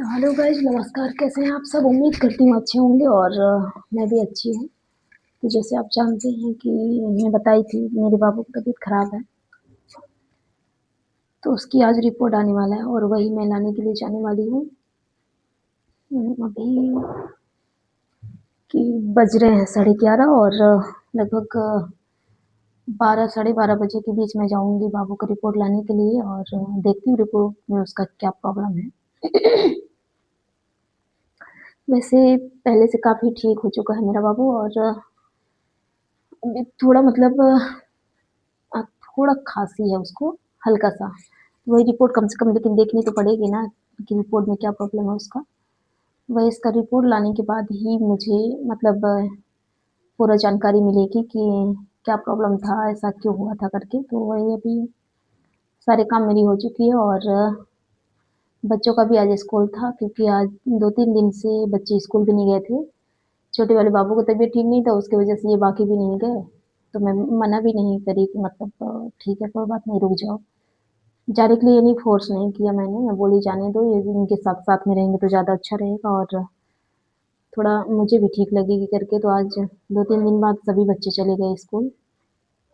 Hello guys, नमस्कार। कैसे हैं आप सब? उम्मीद करती हूँ अच्छे होंगे और मैं भी अच्छी हूँ। तो जैसे आप जानते हैं कि मैं बताई थी मेरे बाबू की तबीयत खराब है, तो उसकी आज रिपोर्ट आने वाला है और वही मैं लाने के लिए जाने वाली हूँ। अभी की बज रहे हैं 11:30 और लगभग 12 साढ़े 12 बजे के बीच में जाऊँगी बाबू का रिपोर्ट लाने के लिए और देखती हूँ रिपोर्ट में उसका क्या प्रॉब्लम है। वैसे पहले से काफ़ी ठीक हो चुका है मेरा बाबू और अभी थोड़ा मतलब थोड़ा खाँसी है उसको, हल्का-सा। वही रिपोर्ट कम से कम लेकिन देखनी तो पड़ेगी ना कि रिपोर्ट में क्या प्रॉब्लम है उसका। वही इसका रिपोर्ट लाने के बाद ही मुझे मतलब पूरा जानकारी मिलेगी कि क्या प्रॉब्लम था, ऐसा क्यों हुआ था करके। तो वही अभी सारे काम मेरी हो चुकी है और बच्चों का भी आज स्कूल था क्योंकि आज 2-3 दिन से बच्चे स्कूल भी नहीं गए थे। छोटे वाले बाबू की तबीयत ठीक नहीं था, उसकी वजह से ये बाकी भी नहीं गए। तो मैं मना भी नहीं करी कि मतलब ठीक है, कोई बात नहीं, रुक जाओ। जाने के लिए नहीं, फ़ोर्स नहीं किया मैंने, मैं बोली जाने दो, ये इनके साथ-साथ में रहेंगे तो ज़्यादा अच्छा रहेगा और थोड़ा मुझे भी ठीक लगेगी करके। तो आज 2-3 दिन बाद सभी बच्चे चले गए स्कूल।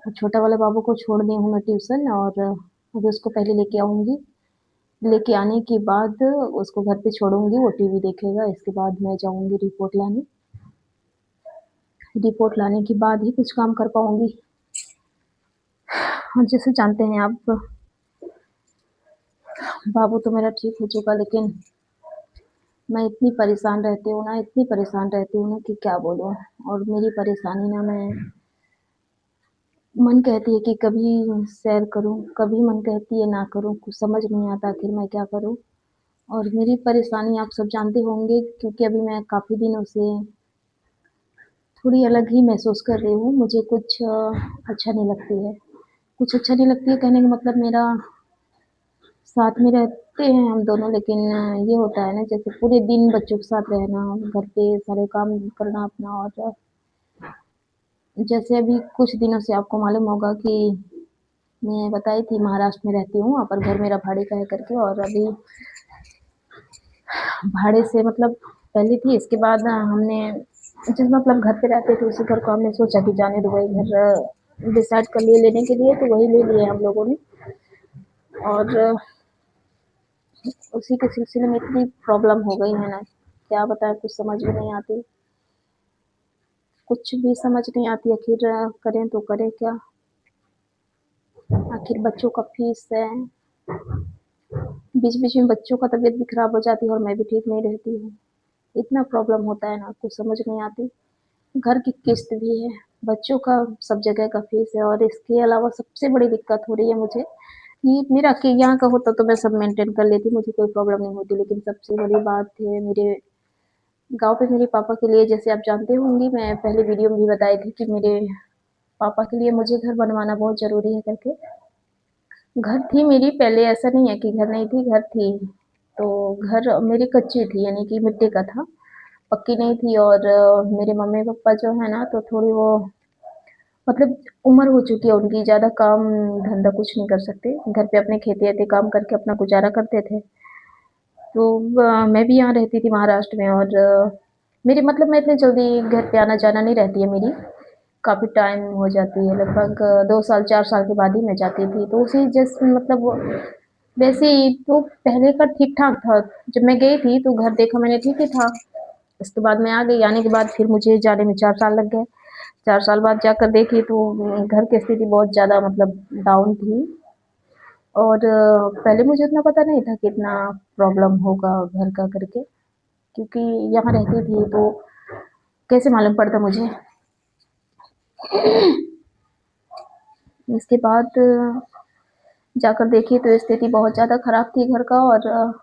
और छोटा वाले बाबू को छोड़ दी हूँ मैं ट्यूशन और अभी उसको पहले लेके आऊँगी। लेके आने के बाद उसको घर पे छोड़ूँगी, वो टीवी देखेगा, इसके बाद मैं जाऊँगी रिपोर्ट लाने। रिपोर्ट लाने के बाद ही कुछ काम कर पाऊँगी। और जैसे जानते हैं आप, बाबू तो मेरा ठीक हो चुका लेकिन मैं इतनी परेशान रहती हूँ ना, इतनी परेशान रहती हूँ ना कि क्या बोलूँ। और मेरी परेशानी ना, मैं मन कहती है कि कभी सैर करूँ, कभी मन कहती है ना करूँ, कुछ समझ नहीं आता आखिर मैं क्या करूँ। और मेरी परेशानी आप सब जानते होंगे क्योंकि अभी मैं काफ़ी दिनों से थोड़ी अलग ही महसूस कर रही हूँ। मुझे कुछ अच्छा नहीं लगती है। कुछ अच्छा नहीं लगती है कहने का मतलब मेरा साथ में रहते हैं हम दोनों, लेकिन ये होता है ना जैसे पूरे दिन बच्चों के साथ रहना, घर पे सारे काम करना अपना। और जैसे अभी कुछ दिनों से आपको मालूम होगा कि मैं बताई थी महाराष्ट्र में रहती हूँ, वहाँ पर घर मेरा भाड़े का है करके। और अभी भाड़े से मतलब पहले थी, इसके बाद हमने जिस मतलब घर पे रहते थे उसी घर को हमने सोचा कि जाने दो, वही घर डिसाइड कर लिए लेने के लिए, तो वही ले लिए हम लोगों ने। और उसी के सिलसिले में इतनी प्रॉब्लम हो गई है ना, क्या बताएं, कुछ समझ में नहीं आती, कुछ भी समझ नहीं आती। आखिर करें तो करें क्या? आखिर बच्चों का फीस है, बीच बीच में बच्चों का तबीयत भी खराब हो जाती है और मैं भी ठीक नहीं रहती हूँ। इतना प्रॉब्लम होता है ना, कुछ समझ नहीं आती। घर की किस्त भी है, बच्चों का सब जगह का फीस है और इसके अलावा सबसे बड़ी दिक्कत हो रही है मुझे। ये मेरा कि यहाँ का होता तो मैं सब मेंटेन कर लेती, मुझे कोई प्रॉब्लम नहीं होती, लेकिन सबसे बड़ी बात है मेरे गाँव पे मेरे पापा के लिए। जैसे आप जानते होंगे, मैं पहले वीडियो में भी बताई थी कि मेरे पापा के लिए मुझे घर बनवाना बहुत ज़रूरी है करके। घर थी मेरी पहले, ऐसा नहीं है कि घर नहीं थी, घर थी। तो घर मेरी कच्ची थी, यानी कि मिट्टी का था, पक्की नहीं थी। और मेरे मम्मी-पापा जो है ना, तो थोड़ी वो मतलब उम्र हो चुकी है उनकी, ज़्यादा काम धंधा कुछ नहीं कर सकते। घर पे अपने खेती-वेती काम करके अपना गुज़ारा करते थे। तो मैं भी यहाँ रहती थी महाराष्ट्र में और मेरी मतलब मैं इतनी जल्दी घर पे आना-जाना नहीं रहती है मेरी, काफ़ी टाइम हो जाती है, लगभग 2 साल 4 साल के बाद ही मैं जाती थी। तो उसी जैसे मतलब वैसे ही तो पहले का ठीक-ठाक था। जब मैं गई थी तो घर देखा मैंने, ठीक ही था। उसके बाद मैं आ गई, आने के बाद फिर मुझे जाने में 4 साल लग गए। 4 साल बाद जाकर देखी तो घर की स्थिति बहुत ज़्यादा मतलब डाउन थी। और पहले मुझे इतना पता नहीं था कि इतना प्रॉब्लम होगा घर का करके, क्योंकि यहाँ रहती थी तो कैसे मालूम पड़ता मुझे। इसके बाद जाकर देखी तो स्थिति बहुत ज़्यादा खराब थी घर का। और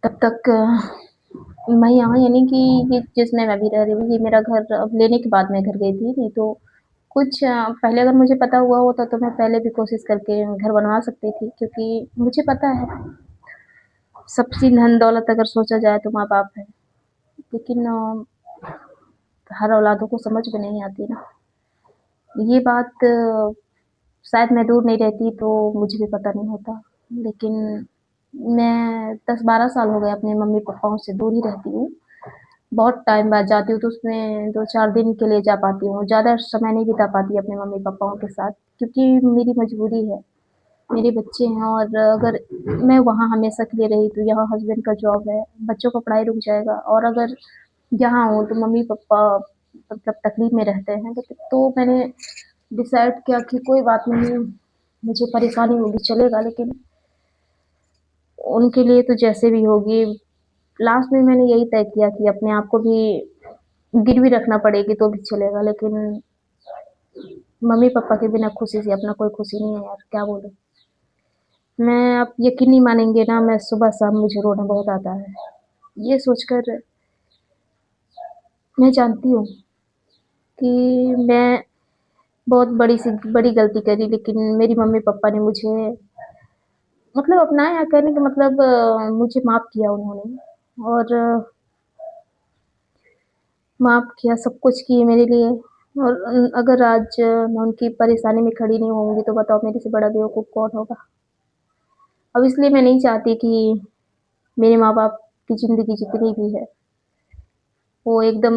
तब तक मैं यहाँ, यानी कि ये जिसमें मैं अभी रह रही हूँ, ये मेरा घर अब लेने के बाद मैं घर गई थी। नहीं तो कुछ पहले अगर मुझे पता हुआ होता तो मैं पहले भी कोशिश करके घर बनवा सकती थी, क्योंकि मुझे पता है सबसे धन दौलत अगर सोचा जाए तो माँ बाप है, लेकिन हर औलादों को समझ में नहीं आती ना ये बात। शायद मैं दूर नहीं रहती तो मुझे भी पता नहीं होता, लेकिन मैं 10-12 साल हो गए अपने मम्मी-पापाओं से दूर ही रहती हूँ। बहुत टाइम बाद जाती हूँ तो उसमें 2-4 दिन के लिए जा पाती हूँ, ज़्यादा समय नहीं बिता पाती अपने मम्मी-पापाओं के साथ क्योंकि मेरी मजबूरी है, मेरे बच्चे हैं और अगर मैं वहाँ हमेशा के लिए रही तो यहाँ हस्बैंड का जॉब है, बच्चों का पढ़ाई रुक जाएगा और अगर यहाँ हूँ तो मम्मी-पापा मतलब तकलीफ़ में रहते हैं, तो मैंने डिसाइड किया कि कोई बात नहीं, मुझे परेशानी होगी चलेगा लेकिन उनके लिए तो जैसे भी होगी लास्ट में मैंने यही तय किया कि अपने आप को भी गिरवी रखना पड़ेगी तो भी चलेगा लेकिन मम्मी-पापा के बिना खुशी से अपना कोई खुशी नहीं है यार, क्या बोलूँ? मैं आप यकीन नहीं मानेंगे ना मैं सुबह-शाम मुझे रोना बहुत आता है। ये सोचकर मैं जानती हूँ कि मैं बहुत बड़ी गलती करी लेकिन मेरी मम्मी-पापा ने मुझे मतलब अपनाया कहने का मतलब मुझे माफ़ किया उन्होंने और माफ़ किया, सब कुछ किए मेरे लिए और अगर आज मैं उनकी परेशानी में खड़ी नहीं होंगी तो बताओ मेरे से बड़ा बेवकूफ़ कौन होगा? अब इसलिए मैं नहीं चाहती कि मेरे माँ-बाप की ज़िंदगी जितनी भी है, वो एकदम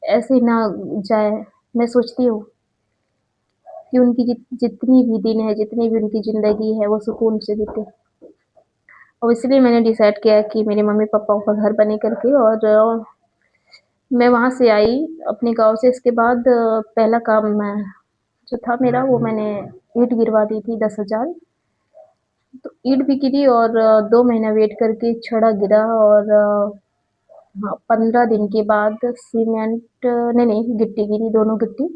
ऐसे ना जाए। मैं सोचती हूँ कि उनकी जितनी भी दिन है, जितनी भी उनकी ज़िंदगी है, वो सुकून से बीते और इसलिए मैंने डिसाइड किया है कि मेरे मम्मी-पापाओं का घर बने करके और मैं वहाँ से आई अपने गाँव से इसके बाद पहला काम मैं जो था मेरा वो मैंने ईंट गिरवा दी थी 10,000 तो ईंट भी गिरी और 2 महीना वेट करके छड़ा गिरा और हाँ, 15 दिन के बाद सीमेंट नहीं गिट्टी गिरी दोनों गिट्टी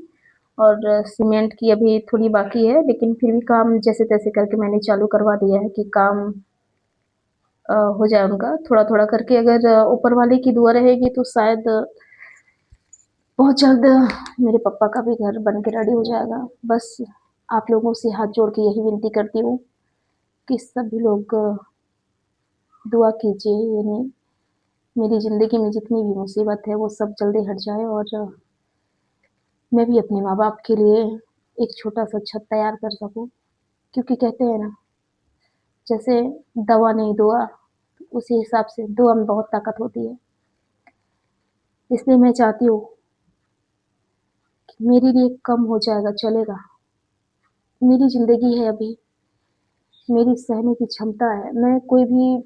और सीमेंट की अभी थोड़ी बाकी है लेकिन फिर भी काम जैसे-तैसे करके मैंने चालू करवा दिया है कि काम हो जाए उनका थोड़ा-थोड़ा करके अगर ऊपर वाले की दुआ रहेगी तो शायद बहुत जल्द मेरे पापा का भी घर बन के रेडी हो जाएगा। बस आप लोगों से हाथ जोड़ के यही विनती करती हूँ कि सभी लोग दुआ कीजिए यानी मेरी ज़िंदगी में जितनी भी मुसीबत है वो सब जल्दी हट जाए और मैं भी अपने माँ-बाप के लिए एक छोटा-सा छत तैयार कर सकूँ। क्योंकि कहते हैं ना, जैसे दवा नहीं दुआ, उसी हिसाब से दुआ में बहुत ताकत होती है। इसलिए मैं चाहती हूँ कि मेरे लिए कम हो जाएगा चलेगा। मेरी ज़िंदगी है अभी, मेरी सहने की क्षमता है। मैं कोई भी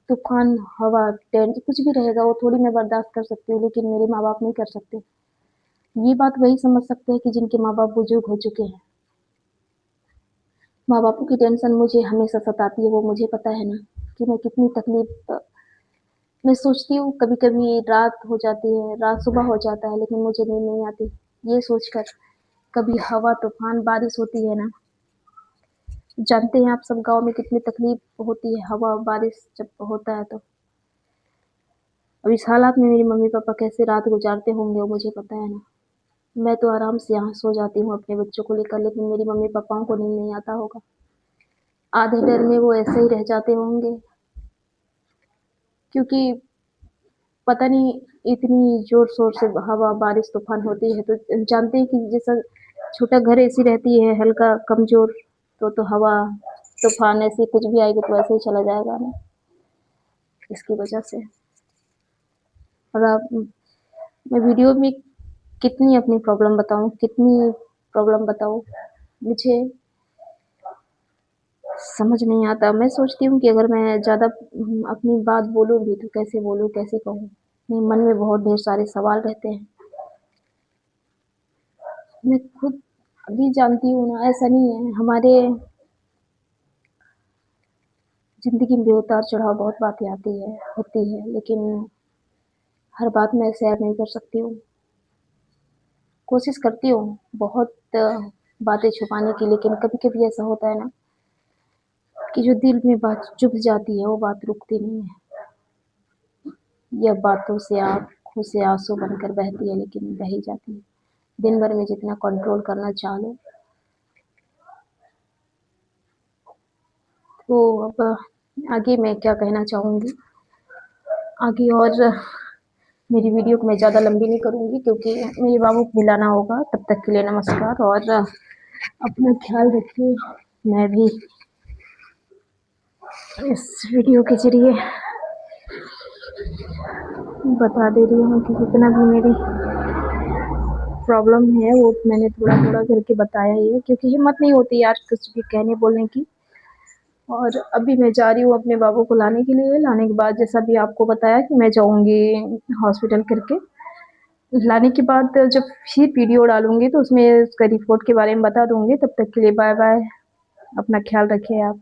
तूफ़ान, हवा, टेंट कुछ भी रहेगा वो थोड़ी मैं बर्दाश्त कर सकती हूँ, लेकिन मेरे माँ-बाप नहीं कर सकते। ये बात वही समझ सकते हैं कि जिनके माँ-बाप बुज़ुर्ग हो चुके हैं। माँ-बापों की टेंशन मुझे हमेशा सताती है, वो मुझे पता है ना कि मैं कितनी तकलीफ़ मैं सोचती हूँ कभी-कभी रात हो जाती है, रात सुबह हो जाता है लेकिन मुझे नींद नहीं आती। ये सोचकर कभी हवा, तूफ़ान, बारिश होती है ना, जानते हैं आप सब गाँव में कितनी तकलीफ़ होती है हवा, बारिश जब होता है तो। अब इस हालात में मेरे मम्मी-पापा कैसे रात गुज़ारते होंगे वो मुझे पता है ना। मैं तो आराम से यहाँ सो जाती हूँ अपने बच्चों को लेकर लेकिन मेरी मम्मी-पापाओं को नींद नहीं आता होगा। आधे डर में वो ऐसे ही रह जाते होंगे क्योंकि पता नहीं इतनी ज़ोर-शोर से हवा, बारिश, तूफ़ान होती है तो जानते हैं कि जैसा छोटा घर ऐसी रहती है हल्का कमज़ोर तो हवा, तूफ़ान ऐसे कुछ भी आएगा तो ऐसे ही चला जाएगा ना, इसकी वजह से। और आप मैं वीडियो में कितनी अपनी प्रॉब्लम बताऊँ, कितनी प्रॉब्लम बताऊँ, मुझे समझ नहीं आता। मैं सोचती हूँ कि अगर मैं ज़्यादा अपनी बात बोलूँ भी तो कैसे बोलूँ, कैसे कहूँ? मेरे मन में बहुत ढेर सारे सवाल रहते हैं। मैं खुद भी जानती हूँ ना ऐसा नहीं है, हमारे ज़िंदगी में भी उतार-चढ़ाव बहुत बातें आती है, होती है, लेकिन हर बात मैं शेयर नहीं कर सकती हूँ। कोशिश करती हूँ बहुत बातें छुपाने की लेकिन कभी-कभी ऐसा होता है ना कि जो दिल में बात चुभ जाती है वो बात रुकती नहीं है। या बातों से आँखों से आँसू बनकर बहती है लेकिन बह ही जाती है। दिन भर में जितना कंट्रोल करना चाह लो, तो अब आगे मैं क्या कहना चाहूँगी, आगे और मेरी वीडियो को मैं ज़्यादा लंबी नहीं करूँगी क्योंकि मेरे बाबू को बुलाना होगा, तब तक के लिए नमस्कार और अपना ख़्याल रखिए। मैं भी इस वीडियो के ज़रिए बता दे रही हूँ कि जितना भी मेरी प्रॉब्लम है वो मैंने थोड़ा-थोड़ा करके बताया ही है, क्योंकि हिम्मत नहीं होती यार कुछ भी कहने बोलने की। और अभी मैं जा रही हूँ अपने बाबू को लाने के लिए, लाने के बाद जैसा भी आपको बताया कि मैं जाऊँगी हॉस्पिटल करके। लाने के बाद जब फिर वीडियो डालूँगी तो उसमें उसका रिपोर्ट के बारे में बता दूँगी। तब तक के लिए बाय-बाय, अपना ख़्याल रखिए आप।